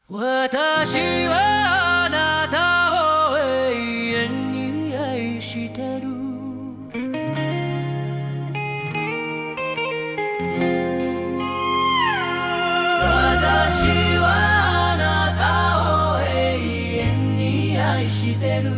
私はあなたを永遠に愛してる私はあなたを永遠に愛してる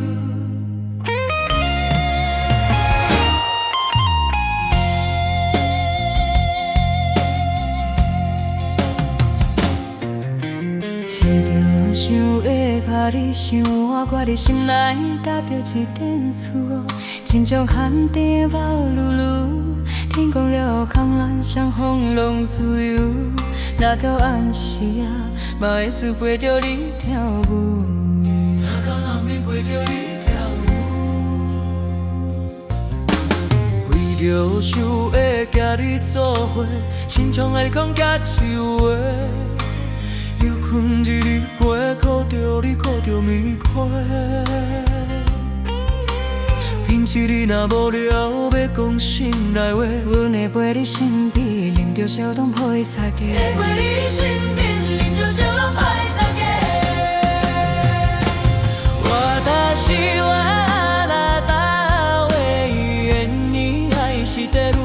想会把你想换，我的心内搭着一电厝，亲像寒天毛漉漉，天光了空咱双风拢自由。若到暗时啊，嘛会思陪着你跳舞。若到暗暝陪着你跳舞。为着想会甲你做伙，亲像爱讲甲一话。又困一日过，靠着你，靠着棉被。平时你若无聊，要讲心内话，阮会陪你身边，啉着小汤配茶鸡。会陪你身边，啉着小汤配茶鸡。私はあなたを永遠に愛してる。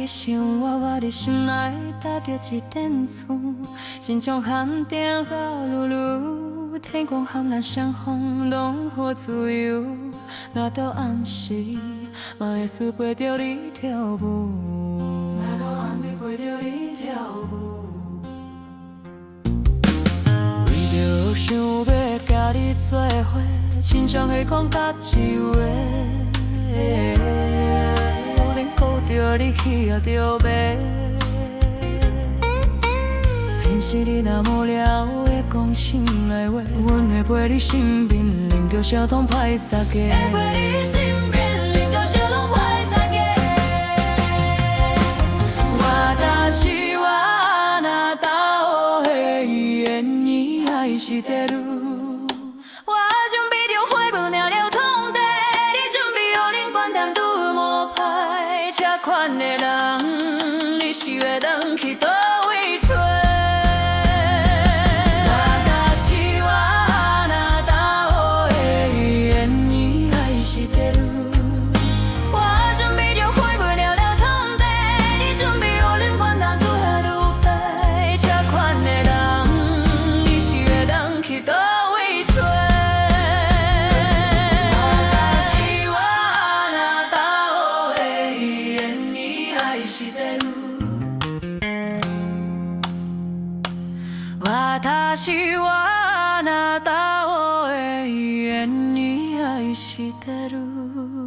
想我的心内搭着一电厝，亲像寒天雨漉漉，天光和咱双风拢好自由。若到暗时，嘛会思陪着你跳舞。若到暗暝陪着你跳舞。为着想要甲你做伙，亲像会讲甲一话。靠着你去也着买，平时你若无聊会讲心内话，阮会陪你身边，啉着小汤配茶鸡。会陪你身边，啉着小汤配茶鸡。私はあなたを永遠に愛してる。我準備着花舞鳥了通地，你準備予恁關燈拄無歹。這款的人，你是會轉去倒位找？私はあなたを永遠に愛してる。我準備着花舞鳥了通地，你準備予恁關燈拄下愈大。這款的人，你是會轉去倒位找？私はあなたを永遠に愛してる。